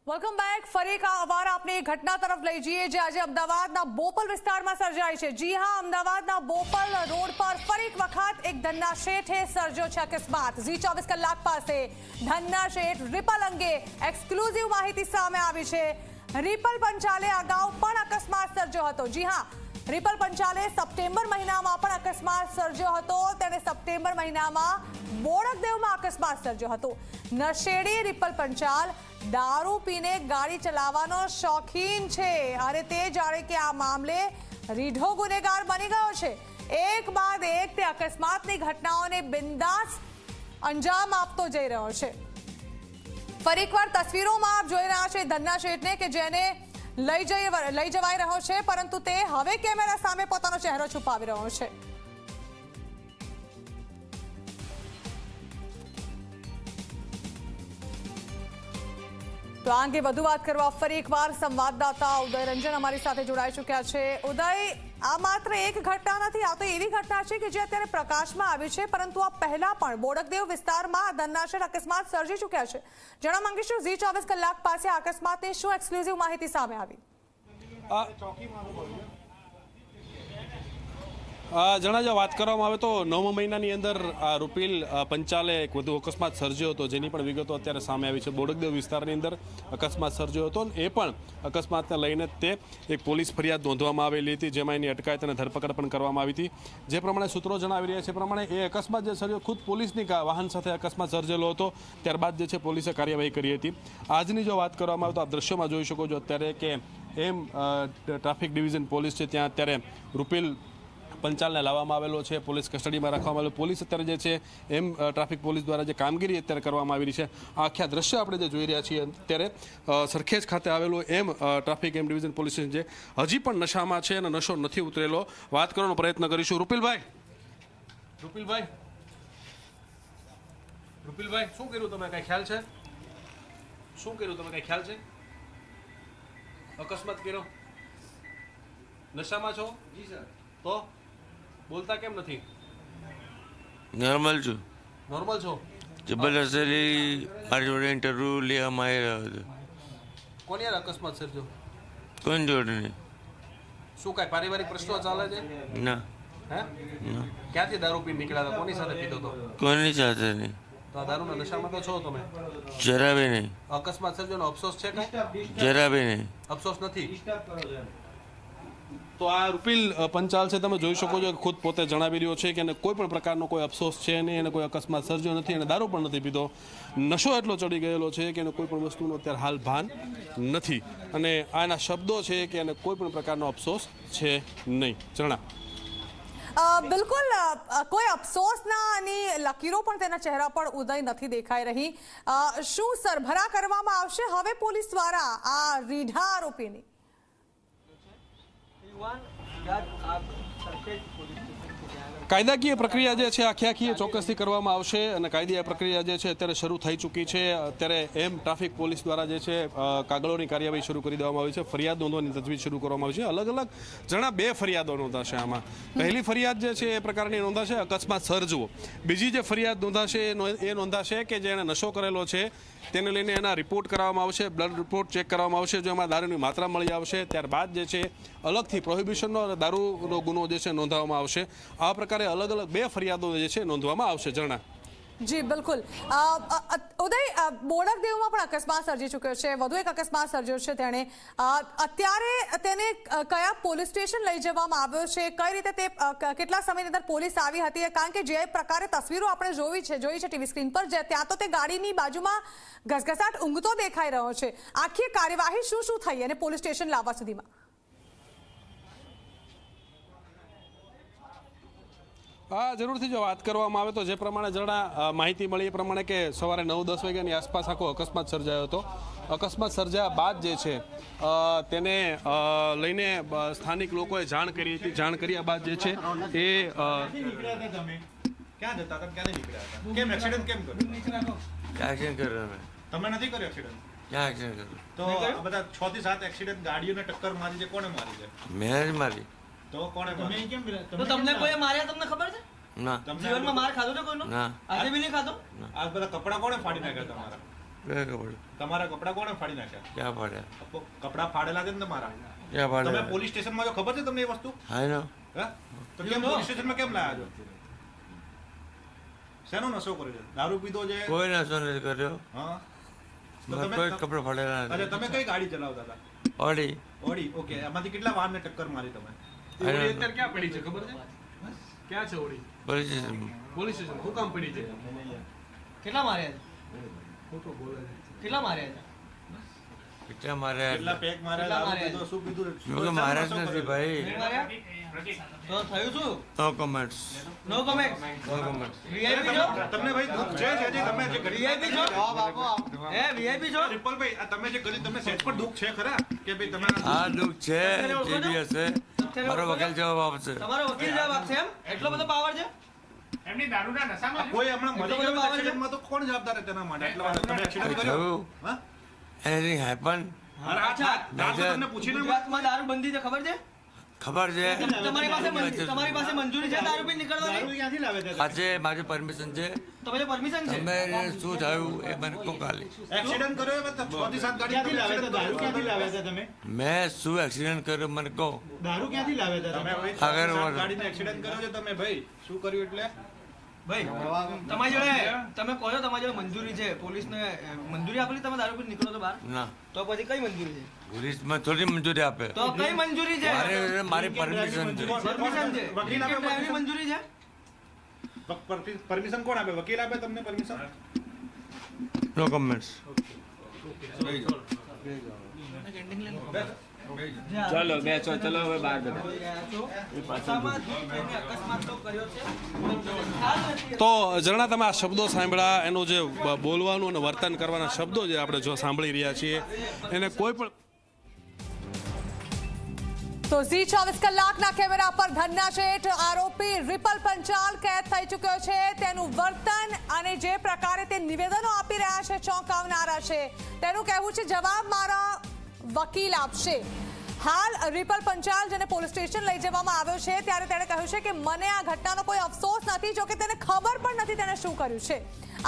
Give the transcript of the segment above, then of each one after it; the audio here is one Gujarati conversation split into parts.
Welcome back. ફરી એક વાર આપણે ઘટના તરફ લઈ જઈએ જે આજે અમદાવાદના બોપલ વિસ્તારમાં સર્જાઈ છે। જી હા, અમદાવાદના બોપલ રોડ પર ફરી એક વખત એક ધનના શેઠે સર્જ્યો છે અકસ્માત। ઝી 24 કલાક પાસે ધનના શેઠ રિપલ અંગે એક્સક્લુઝિવ માહિતી સામે આવી છે। રિપલ પંચાલે અગાઉ પણ અકસ્માત સર્જ્યો હતો। જી હા, રિપલ પંચાલે સપ્ટેમ્બર મહિનામાં પણ અકસ્માત સર્જ્યો હતો। તેણે સપ્ટેમ્બર મહિનામાં બોડકદેવમાં અકસ્માત સર્જ્યો હતો। નશેડી રિપલ પંચાલ દારૂ પીને ગાડી ચલાવવાનો શોખીન છે અને તે જાણે કે આ મામલે રીઢો ગુનેગાર બની ગયો છે। એક બાદ એક તે અકસ્માતની ઘટનાઓને બિંદાસ અંજામ આપતો જઈ રહ્યો છે। ફરી એકવાર તસવીરોમાં આપ જોઈ રહ્યા છો ધનના શેઠને કે જેને લઈ જવાઈ રહ્યો છે, પરંતુ તે હવે કેમેરા સામે પોતાનો ચહેરો છુપાવી રહ્યો છે। તો આ અંગે વધુ વાત કરવા ફરી એકવાર સંવાદદાતા ઉદય રંજન અમારી સાથે જોડાઈ ચૂક્યા છે। ઉદય, આ માત્ર એક ઘટના નથી, આ તો એવી ઘટના છે કે જે અત્યારે પ્રકાશમાં આવી છે, પરંતુ આ પહેલા પણ બોડકદેવ વિસ્તારમાં ધનના શેઠ અકસ્માત સર્જી ચૂક્યા છે। જણાવવા માંગીશું ઝી 24 કલાક પાસે આ અકસ્માતની શું એક્સક્લુઝિવ માહિતી સામે આવી? જણાજો વાત કરવામાં આવે તો 9મા મહિનાની અંદર આ રૂપિલ પંચાલે એક વધુ અકસ્માત સર્જ્યો હતો, જેની પણ વિગતો અત્યારે સામે આવી છે। બોડકદેવ વિસ્તારની અંદર અકસ્માત સર્જ્યો હતો અને એ પણ અકસ્માતને લઈને તે એક પોલીસ ફરિયાદ નોંધવામાં આવેલી હતી, જેમાં એની અટકાયત અને ધરપકડ પણ કરવામાં આવી હતી। જે પ્રમાણે સૂત્રો જણાવી રહ્યા છે પ્રમાણે એ અકસ્માત જે સર્જ્યો ખુદ પોલીસની વાહન સાથે અકસ્માત સર્જેલો હતો, ત્યારબાદ જે છે પોલીસે કાર્યવાહી કરી હતી। આજની જો વાત કરવામાં આવે તો આપ દ્રશ્યોમાં જોઈ શકો છો અત્યારે કે એમ ટ્રાફિક ડિવિઝન પોલીસ છે ત્યાં અત્યારે રૂપિલ પંચાલને લાવવામાં આવેલો છે, પોલીસ કસ્ટડીમાં રાખવામાં આવેલો। પોલીસ અત્યારે જે છે એમ ટ્રાફિક પોલીસ દ્વારા જે કામગીરી અત્યારે કરવામાં આવી રહી છે, આ આખા દ્રશ્ય આપણે જે જોઈ રહ્યા છીએ અત્યારે સરખેજ ખાતે આવેલો એમ ટ્રાફિક એમ ડિવિઝન પોલીસ સ્ટેશન છે, હજી પણ નશામાં છે અને નશો નથી ઉતરેલો। વાત કરવાનો પ્રયત્ન કરીશું। રૂપિલભાઈ, શું કર્યું તમે? કઈ ખ્યાલ છે? શું કર્યું તમે? કઈ ખ્યાલ છે? અકસ્માત કર્યો? નશામાં છો? જી સર। તો બોલતા કેમ નથી? નોર્મલ છું। નોર્મલ છો? જબરદસ્તી મારી જોડે ઇન્ટરવ્યુ લેવામાં આવી રહ્યો હતો। કોણ યાર અકસ્માત સર્જ્યો? કોણ જોડે નહીં? શું કાંઈ પારિવારિક પ્રશ્નો ચાલે છે? ના હે? ક્યાંથી દારૂ પીને નીકળ્યા હતા? કોની સાથે પીતો હતો? કોની સાથે નહીં। તો આ દારૂના નશામાં તો છો તમે? જરા બી નહીં। અકસ્માત સર્જ્યોનો અફસોસ છે કાંઈ? જરા બી નહીં। અફસોસ નથી? તો આ રૂપિલ પંચાલ છે, તમે જોઈ શકો છો કે ખુદ પોતે જણાવી રહ્યો છે કે એને કોઈ પણ પ્રકારનો કોઈ અફસોસ છે નહીં, એને કોઈ અકસ્માત સર્જ્યો નથી, અને દારૂ પણ નથી પીધો। નશો એટલો ચડી ગયેલો છે કે એને કોઈ પણ વસ્તુનો અત્યારે હાલ ભાન નથી, અને આના શબ્દો છે કે એને કોઈ પણ પ્રકારનો અફસોસ છે નહીં। જણા બિલકુલ કોઈ અફસોસની લકીરો પણ તેના ચહેરા પર ઉદય નથી દેખાઈ રહી। શું સરભરા કરવામાં આવશે હવે પોલીસ દ્વારા આ રીઢા આરોપીની? કાયદાકીય પ્રક્રિયા જે છે આખી ચોક્કસથી કરવામાં આવશે, અને કાયદાકીય પ્રક્રિયા જે છે અત્યારે શરૂ થઈ ચૂકી છે। અત્યારે એમ ટ્રાફિક પોલીસ દ્વારા જે છે કાગળોની કાર્યવાહી શરૂ કરી દેવામાં આવી છે, ફરિયાદ નોંધવાની તજવીજ શરૂ કરવામાં આવી છે। અલગ અલગ જણા 2 ફરિયાદો નોંધાશે આમાં। પહેલી ફરિયાદ જે છે એ પ્રકારની નોંધાશે અકસ્માત સર્જવો, બીજી જે ફરિયાદ નોંધાશે એ નોંધાશે કે જેણે નશો કરેલો છે તેને લઈને એના રિપોર્ટ કરવામાં આવશે, બ્લડ રિપોર્ટ ચેક કરવામાં આવશે। જો એમાં દારૂની માત્રા મળી આવશે ત્યારબાદ જે છે અલગથી પ્રોહિબિશનનો અને દારૂનો ગુનો જે છે નોંધવામાં આવશે। આ પ્રકારે અલગ અલગ 2 ફરિયાદો જે છે નોંધવામાં આવશે। જણા જી બિલકુલ ઉદય, બોડકદેવમાં પણ અકસ્માત સર્જી ચૂક્યો છે, વધુ એક અકસ્માત સર્જ્યો છે તેણે। અત્યારે તેને કયા પોલીસ સ્ટેશન લઈ જવામાં આવ્યો છે? કઈ રીતે તે કેટલા સમયની અંદર પોલીસ આવી હતી? કારણ કે જે પ્રકારે તસવીરો આપણે જોઈ છે ટીવી સ્ક્રીન પર, ત્યાં તો તે ગાડીની બાજુમાં ઘસઘસાટ ઊંઘતો દેખાઈ રહ્યો છે। આખી કાર્યવાહી શું થઈ અને પોલીસ સ્ટેશન લાવવા સુધીમાં? હા, જરૂરથી જો વાત કરવામાં આવે તો જે પ્રમાણે જણા માહિતી મળી એ પ્રમાણે કે સવારે 9-10 વાગ્યાની આસપાસ આખો અકસ્માત સર્જાયો હતો। અકસ્માત સર્જાયા બાદ જે છે તેને લઈને સ્થાનિક લોકોએ જાણ કરી હતી। જાણ કર્યા બાદ જે છે એ ક્યાં જતા હતા? ક્યાં નીકળ્યા હતા? કેમ એક્સિડન્ટ કેમ કર્યો? એક્સિડન્ટ કર્યો અમે। તમે નથી કર્યો એક્સિડન્ટ? ક્યાં એક્સિડન્ટ કર્યો? તો આ બધા 6 થી 7 એક્સિડન્ટ ગાડીઓને ટક્કર મારી છે, કોણે મારી છે? મેં જ મારી। તો કોણે મારી? તો તમને કોઈ માર્યા તમને ખબર છે? ના। જીવનમાં માર ખાધો છે કોઈનો? ના। આજે બી નહીં ખાધો? આ બધા કપડા કોણે ફાડી નાખ્યા તમારા? क्या खबर તમારા કપડા કોણે ફાડી નાખ્યા? क्या फाड़ा કપડા ફાડેલા છે ને તમારા? क्या फाड़ा તમે પોલીસ સ્ટેશનમાં જો ખબર છે તમને એ વસ્તુ? है ना હે? તો કેમ પોલીસ સ્ટેશનમાં કેમ લાયા છો? શેનો નશો કર્યો છે? દારૂ પીધો છે? कोई नशा नहीं करो હા. તો मैं તમે कोई कपड़े फाड़ेला અચ્છા, नहीं તમે કઈ ગાડી ચલાવતા હતા? Audi Audi. ઓકે. આમાંથી કેટલા વાહનને ટક્કર મારી તમે? ક્યાં પડી છે ખબર છે? ક્યાં છે Audi? Police station police station. શું કામ પડી છે? કેટલા માર્યા છે? કેટલા માર્યા છે? कितना मारे કેટલા પેક માર્યા? કેટલા દારૂ માર્યા? પીધો? શું પીધું? लोग महाराज શેનો નશો नहीं કર્યો? भाई નહીં માર્યા? તો થયું શું? No comments no comment. No comments VIP છો? તમને ભાઈ દુઃખ છે જે તમે જે વીઆઈપી છો? હે વીઆઈપી છો? ટ્રિપલભાઈ, આ તમે જે કર્યું તમને સેજ પણ દુઃખ છે ખરા કે ભાઈ તમે हाँ दुख छे टीवीएस है मारो वकील जवाब आपसे તમારો વકીલ જવાબ આપશે એમ? એટલો બધો પાવર છે? આ કોઈ હમણાં મરી ગયું એક્સિડન્ટમાં તો કોણ જવાબદાર છે તેના માટે? એટલા માટે તમે એક્સિડન્ટ કર્યો? થયું હા? એનીથિંગ હેપન અરે આ તો તમને પૂછીને ગુજરાતમાં દારૂ બંધી છે ખબર છે? ખબર છે તમારી પાસે મંજૂરી છે દારૂ પી નીકળવાની? ક્યાંથી લાવે છે? આજે મારી પરમિશન છે તમારી પરમિશન છે? તમે શું થયું એ મને કહો ખાલી એક્સિડન્ટ કર્યો એ બધા 6 થી 7 ગાડી ક્યાંથી લાવે છે? દારૂ ક્યાંથી લાવે છે તમે? મેં શું એક્સિડન્ટ કર્યો મને કહો દારૂ ક્યાંથી લાવે છે તમે? ભાઈ આગળ 7 વધો. ગાડીને એક્સિડન્ટ કર્યો છે તમે ભાઈ. શું કર્યું એટલે? ભાઈ તમારી જોડે તમે કહો છો તમારી જોડે મંજૂરી છે પોલીસને મંજૂરી આપેલી તમે દારૂ પી નીકળો તો બહાર? ના તો પછી કઈ મંજૂરી છે? પોલીસમાં થોડી મંજૂરી આપે તો કઈ મંજૂરી છે? મારી પરમિશન છે પરમિશન છે. વકીલ આપે ડ્રાઈવરની મંજૂરી છે? પરમિશન કોણ આપે? વકીલ આપે તમને પરમિશન? નો કમેન્ટ્સ ચાલો બેસો ચલો હવે બહાર અકસ્માત તો કર્યો છે. તો જણા તમે આ શબ્દો સાંભળ્યા, એનું જે બોલવાનું અને વર્તન કરવાના શબ્દો જે આપણે જો સાંભળી રહ્યા છીએ, એને કોઈ પણ તો ઝી 24 કલાકના કેમેરા પર ધન્ના શેઠ આરોપી રિપલ પંચાલ કેદ થઈ ચૂક્યો છે. તેનું વર્તન અને જે પ્રકારે તે નિવેદનો આપી રહ્યા છે ચોંકાવનારા છે. તેનું કહેવું છે જવાબ મારા વકીલ આપશે. હાલ રિપલ પંચાલ જેને પોલીસ સ્ટેશન લઈ જવામાં આવ્યો છે ત્યારે તેણે કહ્યું છે કે મને આ ઘટનાનો કોઈ અફસોસ નથી, જોકે તેને ખબર પણ નથી તેણે શું કર્યું છે.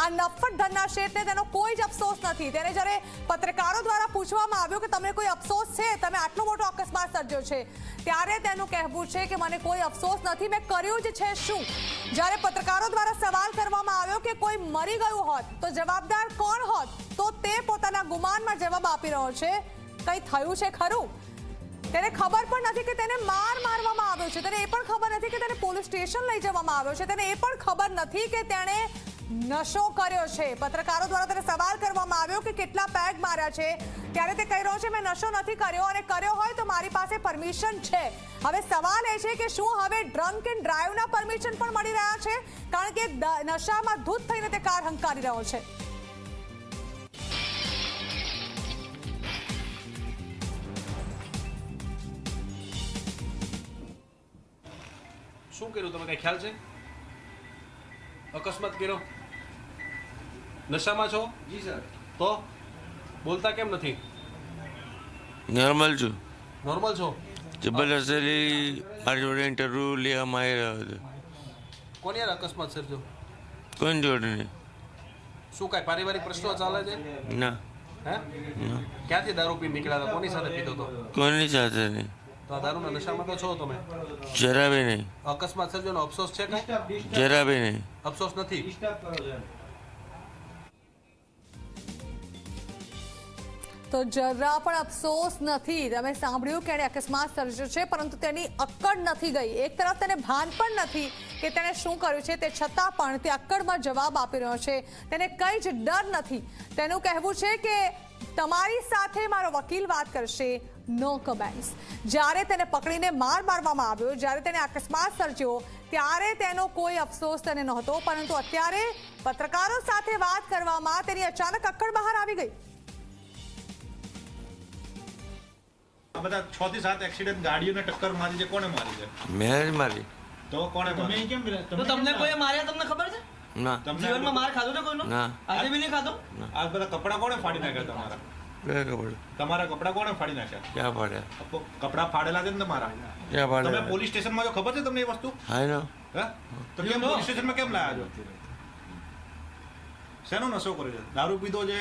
આ નફ્ફટ ધન્ના શેઠને તેનો કોઈ જ અફસોસ નથી. તેને જ્યારે પત્રકારો દ્વારા પૂછવામાં આવ્યું કે તમને કોઈ અફસોસ છે, તમે આટલો મોટો અકસ્માત સર્જ્યો છે, ત્યારે તેનું કહેવું છે કે મને કોઈ અફસોસ નથી, મેં કર્યું જ છે શું. જ્યારે પત્રકારો દ્વારા સવાલ કરવામાં આવ્યો કે કોઈ મરી ગયું હોત તો જવાબદાર કોણ હોત, તો તે પોતાના ગુમાનમાં જવાબ આપી રહ્યો છે કંઈ થયું છે ખરું. તેને ખબર પણ નથી કે તેને મારવામાં આવ્યો છે, તેને એ પણ ખબર નથી કે તેને પોલીસ સ્ટેશન લઈ જવામાં આવ્યો છે, તેને એ પણ ખબર નથી કે તેણે નશો કર્યો છે. પત્રકારો દ્વારા તેને સવાલ કરવામાં આવ્યો કે કેટલા પેગ માર્યા છે, ત્યારે તે કહી રહ્યો છે મેં નશો નથી કર્યો, અને કર્યો હોય તો મારી પાસે પરમિશન છે. હવે સવાલ એ છે કે શું હવે ડ્રંક એન્ડ ડ્રાઈવના પરમિશન પણ મળી રહ્યા છે, કારણ કે નશામાં ધૂત થઈને તે કાર હંકારી રહ્યો છે. શું કર્યું તમે કઈ ખ્યાલ છે? અકસ્માત કર્યો? નશામાં છો? જી સર. તો બોલતા કેમ નથી? નોર્મલ છું નોર્મલ છો? જબરદસ્તી મારી જોડે ઇન્ટરવ્યુ લેવામાં આવી રહ્યો હતો કોની યાર અકસ્માત સર્જો? કોઈ જોડે નહીં શું કાંઈ પારિવારિક પ્રશ્નો ચાલે છે? ના હે? ક્યાંથી દારૂ પી નીકળ્યા હતા? કોની સાથે પીધો હતો? કોઈની સાથે નહીં તો આ દારૂના નશામાં તો છો તમે. જરા બી નહીં અકસ્માત સર્જોનો અફસોસ છે કાંઈ? જરા બી નહીં અફસોસ નથી. તો જરા પણ અફસોસ નથી. તમે સાંભળ્યું કે એણે અકસ્માત સર્જ્યો છે, પરંતુ તેની અક્કડ નથી ગઈ. એક તરફ તેને ભાન પણ નથી કે તેણે શું કર્યું છે, તે છતાં પણ તે અક્કડમાં જવાબ આપી રહ્યો છે. તેને કંઈ જ ડર નથી. તેનું કહેવું છે કે તમારી સાથે મારો વકીલ વાત કરશે, નો કમેન્ટ્સ. જ્યારે તેને પકડીને મારવામાં આવ્યો, જ્યારે તેને અકસ્માત સર્જ્યો, ત્યારે તેનો કોઈ અફસોસ તેને નહોતો, પરંતુ અત્યારે પત્રકારો સાથે વાત કરવામાં તેની અચાનક અક્કડ બહાર આવી ગઈ. આ બધા 6 થી 7 એક્સિડન્ટ ગાડીઓને ટક્કર મારી છે, કોણે મારી છે? મેં જ મારી તો કોણે મારી? તો તમને કોઈ માર્યા તમને ખબર છે? ના જીવનમાં માર ખાધો છે કોઈનો? ના આજે બી નહીં ખાધો? આ બધા કપડા કોણે ફાડી નાખ્યા તમારા? क्या खबर તમારા કપડા કોણે ફાડી નાખ્યા? क्या फाड़ा કપડા ફાડેલા છે ને તમારા? क्या फाड़ा તમે પોલીસ સ્ટેશનમાં જો ખબર છે તમને એ વસ્તુ? है ना હે? તો કેમ પોલીસ સ્ટેશનમાં કેમ લાયા છો? શેનો નશો કર્યો છે? દારૂ પીધો છે?